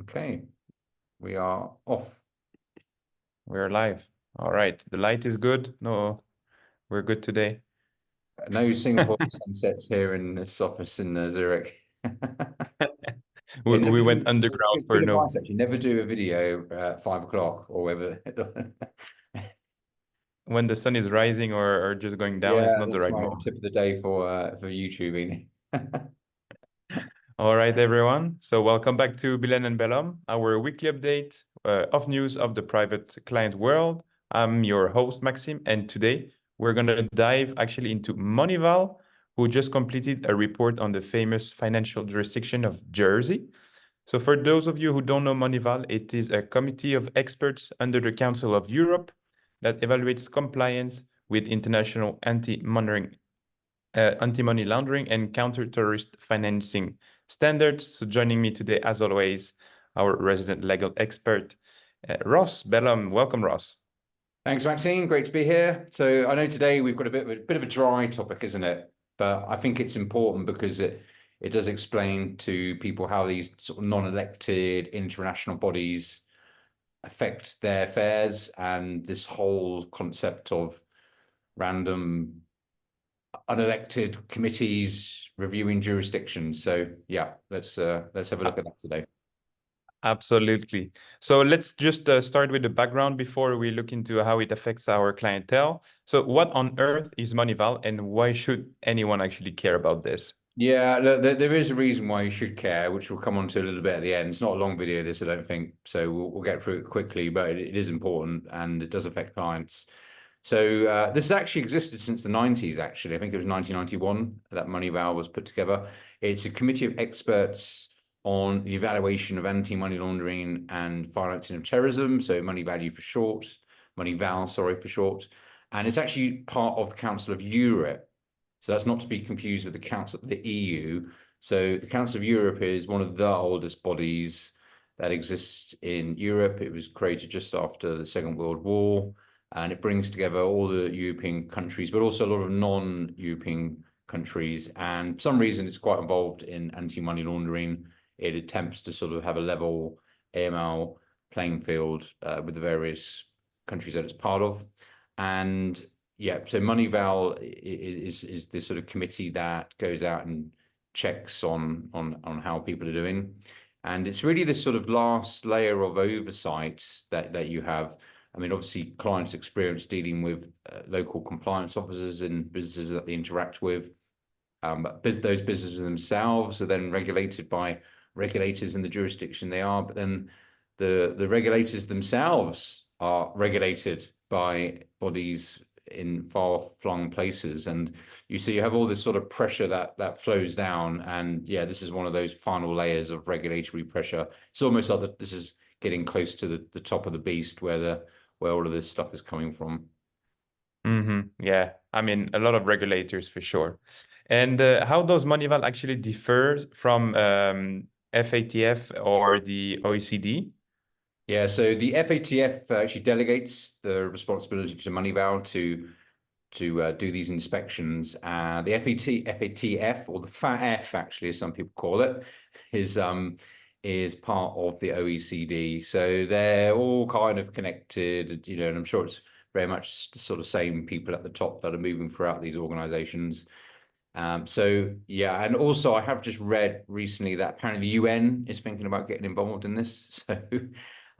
Okay, we are off. We're live. All right. The light is good. No, we're good today. No Singapore sunsets here in this office in Zurich. We, Yeah, never we do. went underground for Good no. advice, actually. Never do a video at 5 o'clock or whatever. When the sun is rising or just going down, it's Yeah, not the that's right my moment. tip of the day for YouTubing. All right, everyone. So welcome back to Billen and Belhomme, our weekly update of news of the private client world. I'm your host, Maxime, and today we're going to dive actually into MoneyVal, who just completed a report on the famous financial jurisdiction of Jersey. So for those of you who don't know MoneyVal, it is a committee of experts under the Council of Europe that evaluates compliance with international anti-money laundering and counter-terrorist financing standards. So joining me today, as always, our resident legal expert, Ross Belhomme. Welcome, Ross. Thanks, Maxine. Great to be here. So I know today we've got a bit of a dry topic, isn't it? But I think it's important because it does explain to people how these sort of non-elected international bodies affect their affairs and this whole concept of random unelected committees reviewing jurisdictions. So yeah, let's have a look at that today. Absolutely. So let's just start with the background before we look into how it affects our clientele. So what on earth is MoneyVal and why should anyone actually care about this? Yeah, look, there is a reason why you should care, which we'll come on to a little bit at the end. It's not a long video, this, I don't think, so we'll get through it quickly, but it is important and it does affect clients. So this has actually existed since the 90s, actually. I think it was 1991 that MoneyVal was put together. It's a committee of experts on the evaluation of anti-money laundering and financing of terrorism, so MoneyVal, sorry, for short. And it's actually part of the Council of Europe. So that's not to be confused with the Council of the EU. So the Council of Europe is one of the oldest bodies that exists in Europe. It was created just after the Second World War, and it brings together all the European countries, but also a lot of non-European countries. And for some reason, it's quite involved in anti-money laundering. It attempts to sort of have a level AML playing field with the various countries that it's part of. And yeah, so MoneyVal is the sort of committee that goes out and checks on how people are doing. And it's really this sort of last layer of oversight that you have. I mean, obviously, clients experience dealing with local compliance officers in businesses that they interact with. But those businesses themselves are then regulated by regulators in the jurisdiction they are. But then the regulators themselves are regulated by bodies in far-flung places, and you see you have all this sort of pressure that flows down, and yeah, this is one of those final layers of regulatory pressure. It's almost like that this is getting close to the top of the beast where all of this stuff is coming from. Yeah, I mean, a lot of regulators for sure. And how does MoneyVal actually differ from FATF or the OECD? Yeah, so the FATF actually delegates the responsibility to MoneyVal to do these inspections. The FATF, or the FATF, actually, as some people call it, is part of the OECD. So they're all kind of connected, you know, and I'm sure it's very much the sort of same people at the top that are moving throughout these organizations. So yeah, and also I have just read recently that apparently the UN is thinking about getting involved in this. So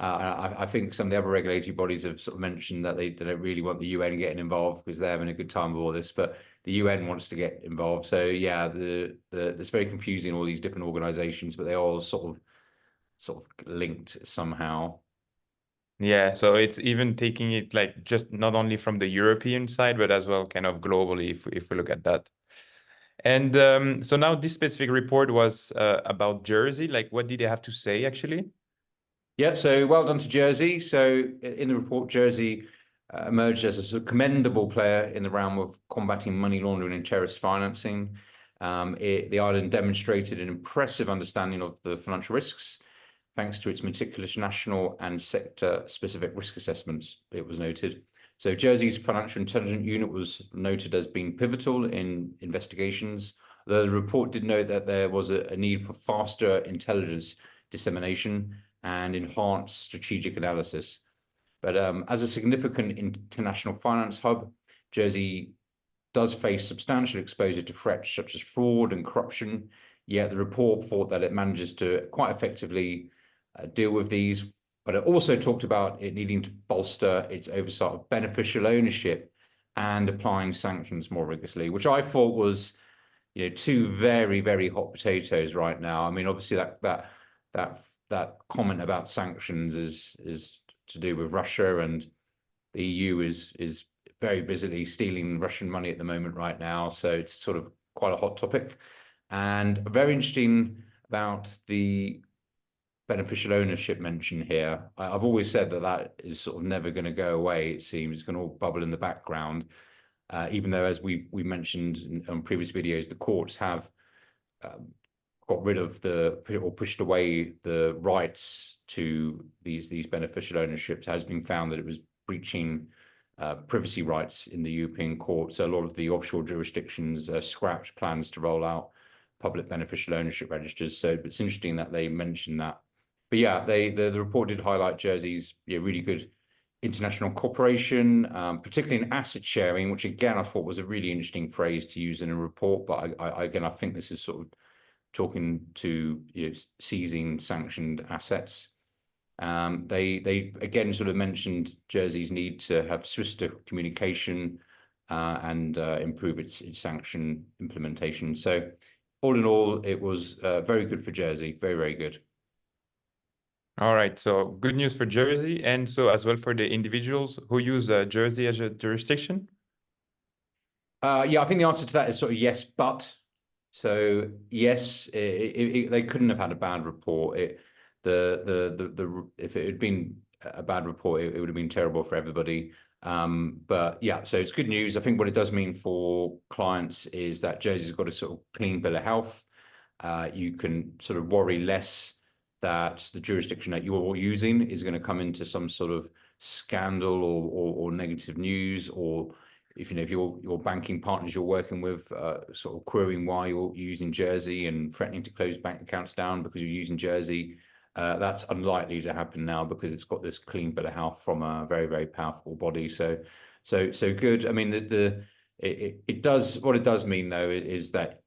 I think some of the other regulatory bodies have sort of mentioned that they don't really want the UN getting involved because they're having a good time with all this, but the UN wants to get involved. So yeah, it's very confusing, all these different organizations, but they're all sort of linked somehow. Yeah, so it's even taking it like just not only from the European side, but as well kind of globally if we look at that. And so now this specific report was about Jersey. Like, what did they have to say actually? Yeah, so well done to Jersey. So in the report, Jersey emerged as a sort of commendable player in the realm of combating money laundering and terrorist financing. The island demonstrated an impressive understanding of the financial risks, thanks to its meticulous national and sector-specific risk assessments, it was noted. So Jersey's financial intelligence unit was noted as being pivotal in investigations. The report did note that there was a need for faster intelligence dissemination and enhance strategic analysis. But as a significant international finance hub, Jersey does face substantial exposure to threats such as fraud and corruption, yet the report thought that it manages to quite effectively deal with these. But it also talked about it needing to bolster its oversight of beneficial ownership and applying sanctions more rigorously, which I thought was, two very, very hot potatoes right now. I mean, obviously that comment about sanctions is to do with Russia, and the EU is very busily stealing Russian money at the moment right now. So it's sort of quite a hot topic. And very interesting about the beneficial ownership mention here. I've always said that is sort of never going to go away. It seems it's going to all bubble in the background, even though, as we mentioned on previous videos, the courts have got rid of or pushed away the rights to these beneficial ownerships. It has been found that it was breaching privacy rights in the European court. So a lot of the offshore jurisdictions scrapped plans to roll out public beneficial ownership registers. So it's interesting that they mentioned that. But yeah, the report did highlight Jersey's really good international cooperation, particularly in asset sharing, which again I thought was a really interesting phrase to use in a report. But I think this is sort of talking to seizing sanctioned assets. They again sort of mentioned Jersey's need to have swifter communication and improve its sanction implementation. So all in all, it was very good for Jersey, very, very good. All right, so good news for Jersey, and so as well for the individuals who use Jersey as a jurisdiction? Yeah, I think the answer to that is sort of yes, but. So yes, they couldn't have had a bad report. If it had been a bad report, it would have been terrible for everybody. But yeah, so it's good news. I think what it does mean for clients is that Jersey's got a sort of clean bill of health. You can sort of worry less that the jurisdiction that you're using is going to come into some sort of scandal or negative news, or if your banking partners you're working with sort of querying why you're using Jersey and threatening to close bank accounts down because you're using Jersey. That's unlikely to happen now because it's got this clean bill of health from a very, very powerful body. So good. I mean, it does, what it does mean though is that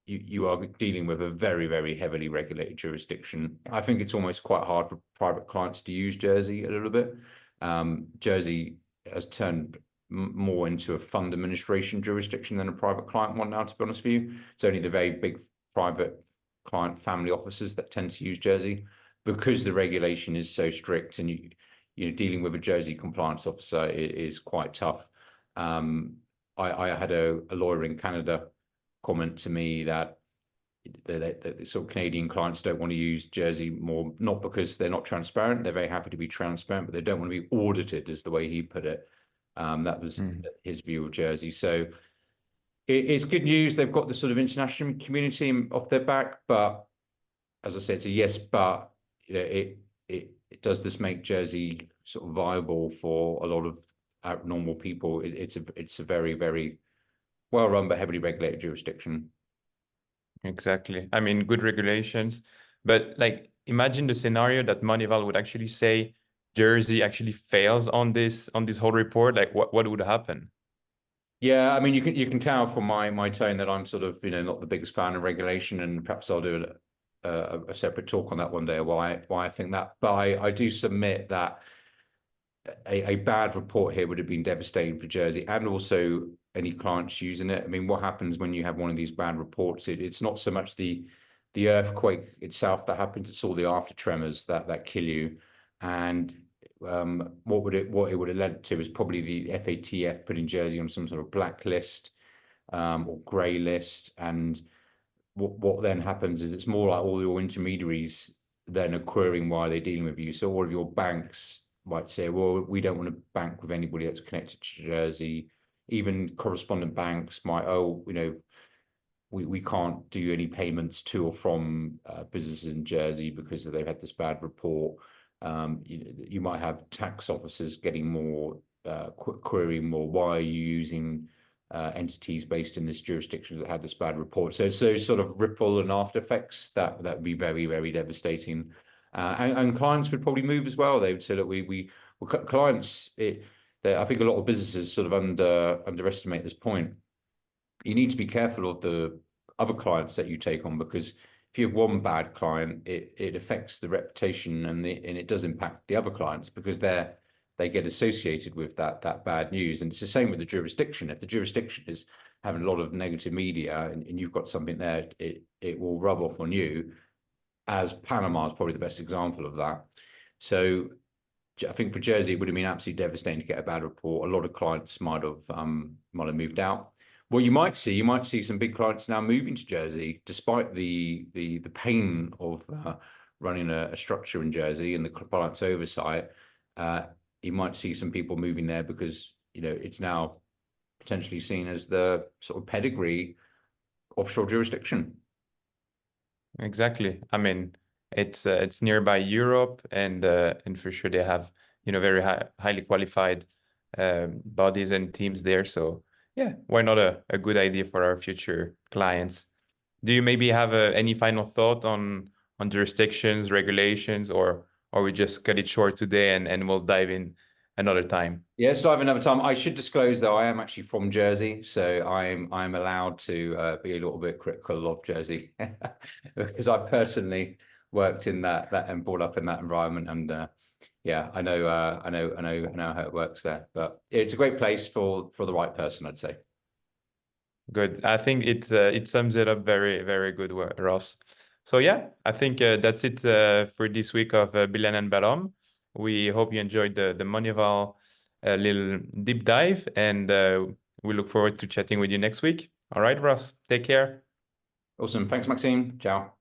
you are dealing with a very, very heavily regulated jurisdiction. I think it's almost quite hard for private clients to use Jersey a little bit. Jersey has turned more into a fund administration jurisdiction than a private client one now, to be honest with you. It's only the very big private client family offices that tend to use Jersey because the regulation is so strict, and you know, dealing with a Jersey compliance officer is quite tough. I had a lawyer in Canada comment to me that the sort of Canadian clients don't want to use Jersey more, not because they're not transparent. They're very happy to be transparent, but they don't want to be audited, is the way he put it. That was his view of Jersey. So it's good news. They've got the sort of international community off their back, but as I said, it's a yes, but you know, does this make Jersey sort of viable for a lot of normal people? It's a very, very well run but heavily regulated jurisdiction. Exactly. I mean, good regulations, but like imagine the scenario that MoneyVal would actually say Jersey actually fails on this whole report. Like what would happen? Yeah, I mean, you can tell from my tone that I'm sort of not the biggest fan of regulation, and perhaps I'll do a separate talk on that one day, why I think that. But I do submit that a bad report here would have been devastating for Jersey and also any clients using it. I mean, what happens when you have one of these bad reports? It's not so much the earthquake itself that happens; it's all the after tremors that kill you. And what it would have led to is probably the FATF putting Jersey on some sort of blacklist or grey list. And what then happens is it's more like all your intermediaries then are querying why they're dealing with you. So all of your banks might say, well, we don't want to bank with anybody that's connected to Jersey. Even correspondent banks might, we can't do any payments to or from businesses in Jersey because they've had this bad report. You might have tax officers getting more, querying more, why are you using entities based in this jurisdiction that had this bad report? So sort of ripple and after effects that would be very, very devastating. And clients would probably move as well. They would say, look, clients, I think a lot of businesses sort of underestimate this point. You need to be careful of the other clients that you take on, because if you have one bad client, it affects the reputation, and it does impact the other clients, because they get associated with that bad news. And it's the same with the jurisdiction. If the jurisdiction is having a lot of negative media, and you've got something there, it will rub off on you. As Panama is probably the best example of that. So I think for Jersey, it would have been absolutely devastating to get a bad report. A lot of clients might have moved out. Well, you might see some big clients now moving to Jersey, despite the pain of running a structure in Jersey and the compliance oversight. You might see some people moving there because, you know, it's now potentially seen as the sort of pedigree offshore jurisdiction. Exactly. I mean, it's nearby Europe, and for sure they have, you know, very highly qualified bodies and teams there. So yeah, why not a good idea for our future clients? Do you maybe have any final thought on jurisdictions, regulations, or we just cut it short today and we'll dive in another time? Yes, dive another time. I should disclose, though, I am actually from Jersey, so I'm allowed to be a little bit critical of Jersey because I personally worked in that and brought up in that environment, and yeah, I know how it works there. But it's a great place for the right person, I'd say. Good. I think it sums it up very, very good, Ross. So yeah, I think that's it for this week of Billen and Belhomme. We hope you enjoyed the MoneyVal little deep dive, and we look forward to chatting with you next week. All right, Ross, take care. Awesome. Thanks, Maxime. Ciao.